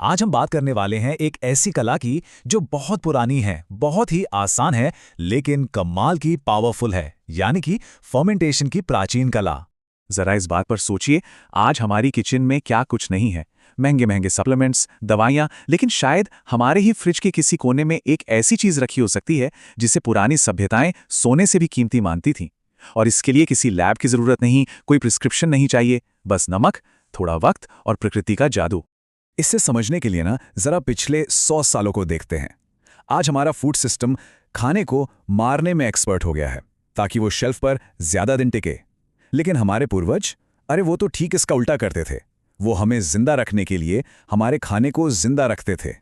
आज हम बात करने वाले हैं एक ऐसी कला की जो बहुत पुरानी है, बहुत ही आसान है, लेकिन कमाल की पावरफुल है, यानी कि फर्मेंटेशन की प्राचीन कला। जरा इस बात पर सोचिए, आज हमारी किचन में क्या कुछ नहीं है। महंगे महंगे सप्लीमेंट्स, दवाइयाँ, लेकिन शायद हमारे ही फ्रिज के किसी कोने में एक ऐसी चीज़ रखी हो सकती है जिसे पुरानी सभ्यताएं सोने से भी कीमती मानती थीं। और इसके लिए किसी लैब की ज़रूरत नहीं, कोई प्रिस्क्रिप्शन नहीं चाहिए, बस नमक, थोड़ा वक्त और प्रकृति का जादू। इससे समझने के लिए जरा पिछले 100 सालों को देखते हैं। आज हमारा फूड सिस्टम खाने को मारने में एक्सपर्ट हो गया है ताकि वो शेल्फ पर ज्यादा दिन टिके। लेकिन हमारे पूर्वज, अरे वो तो ठीक इसका उल्टा करते थे। वो हमें जिंदा रखने के लिए हमारे खाने को जिंदा रखते थे।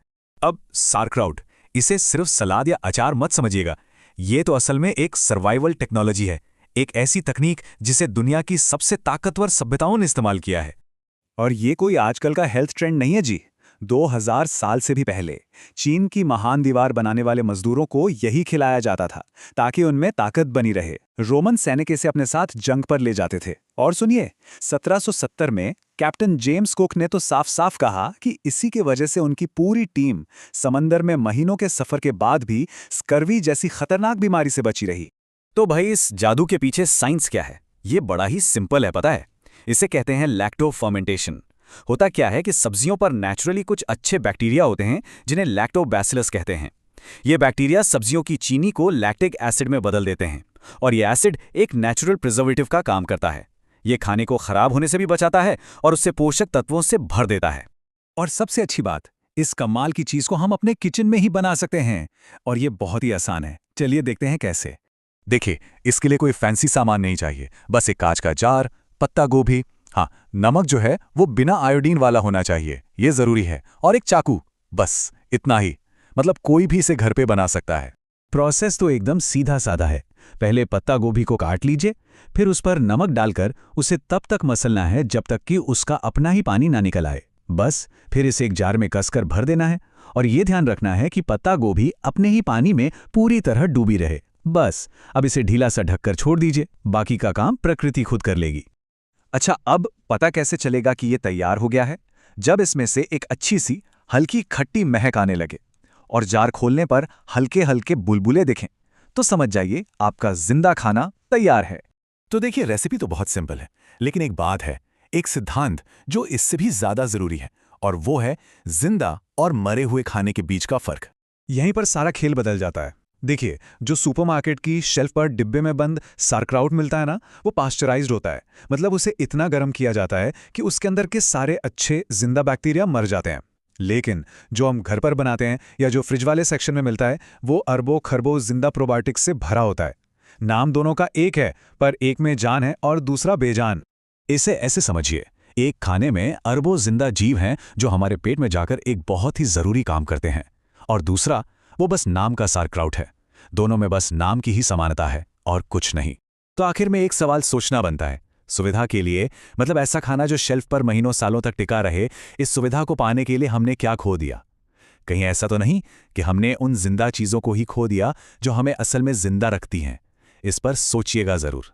अब सार्कराउट, इसे सिर्फ सलाद या अचार मत समझिएगा। ये तो असल में एक सर्वाइवल टेक्नोलॉजी है, एक ऐसी तकनीक जिसे दुनिया की सबसे ताकतवर सभ्यताओं ने इस्तेमाल किया है। और ये कोई आजकल का हेल्थ ट्रेंड नहीं है जी। 2000 साल से भी पहले चीन की महान दीवार बनाने वाले मजदूरों को यही खिलाया जाता था ताकि उनमें ताकत बनी रहे। रोमन सैनिक इसे अपने साथ जंग पर ले जाते थे। और सुनिए, 1770 में कैप्टन जेम्स कुक ने तो साफ साफ कहा कि इसी के वजह से उनकी पूरी टीम समंदर में महीनों के सफर के बाद भी स्कर्वी जैसी खतरनाक बीमारी से बची रही। तो भाई, इस जादू के पीछे साइंस क्या है? ये बड़ा ही सिंपल है, पता है। इसे कहते हैं लैक्टो फर्मेंटेशन। होता क्या है कि सब्जियों पर नेचुरली कुछ अच्छे बैक्टीरिया होते हैं जिन्हें लैक्टोबैसिलस कहते हैं। ये बैक्टीरिया सब्जियों की चीनी को लैक्टिक एसिड में बदल देते हैं और ये एसिड एक नेचुरल प्रिजर्वेटिव का काम करता है। ये खाने को खराब होने से भी बचाता है और उससे पोषक तत्वों से भर देता है। और सबसे अच्छी बात, इस कमाल की चीज को हम अपने किचन में ही बना सकते हैं और ये बहुत ही आसान है। चलिए देखते हैं कैसे। देखिए, इसके लिए कोई फैंसी सामान नहीं चाहिए, बस एक कांच का जार, पत्ता गोभी, हाँ, नमक जो है वो बिना आयोडीन वाला होना चाहिए, ये जरूरी है, और एक चाकू, बस इतना ही। मतलब कोई भी इसे घर पे बना सकता है। प्रोसेस तो एकदम सीधा साधा है। पहले पत्ता गोभी को काट लीजिए, फिर उस पर नमक डालकर उसे तब तक मसलना है जब तक कि उसका अपना ही पानी ना निकल आए। बस फिर इसे एक जार में कसकर भर देना है और ये ध्यान रखना है कि पत्ता गोभी अपने ही पानी में पूरी तरह डूबी रहे। बस अब इसे ढीला सा ढककर छोड़ दीजिए, बाकी का काम प्रकृति खुद कर लेगी। अच्छा, अब पता कैसे चलेगा कि ये तैयार हो गया है? जब इसमें से एक अच्छी सी हल्की खट्टी महक आने लगे और जार खोलने पर हल्के हल्के बुलबुले दिखें, तो समझ जाइए आपका जिंदा खाना तैयार है। तो देखिए, रेसिपी तो बहुत सिंपल है, लेकिन एक बात है, एक सिद्धांत जो इससे भी ज्यादा जरूरी है, और वो है जिंदा और मरे हुए खाने के बीच का फर्क। यहीं पर सारा खेल बदल जाता है। देखिए, जो सुपरमार्केट की शेल्फ पर डिब्बे में बंद सार्कराउट मिलता है ना, वो पास्चराइज्ड होता है। मतलब उसे इतना गर्म किया जाता है कि उसके अंदर के सारे अच्छे जिंदा बैक्टीरिया मर जाते हैं। लेकिन जो हम घर पर बनाते हैं या जो फ्रिज वाले सेक्शन में मिलता है, वो अरबों खरबों जिंदा प्रोबायोटिक्स से भरा होता है। नाम दोनों का एक है, पर एक में जान है और दूसरा बेजान। इसे ऐसे समझिए, एक खाने में अरबों जिंदा जीव हैं जो हमारे पेट में जाकर एक बहुत ही जरूरी काम करते हैं, और दूसरा वो बस नाम का सार्कराउट है। दोनों में बस नाम की ही समानता है और कुछ नहीं। तो आखिर में एक सवाल सोचना बनता है, सुविधा के लिए, मतलब ऐसा खाना जो शेल्फ पर महीनों सालों तक टिका रहे, इस सुविधा को पाने के लिए हमने क्या खो दिया? कहीं ऐसा तो नहीं कि हमने उन जिंदा चीजों को ही खो दिया जो हमें असल में जिंदा रखती हैं? इस पर सोचिएगा जरूर।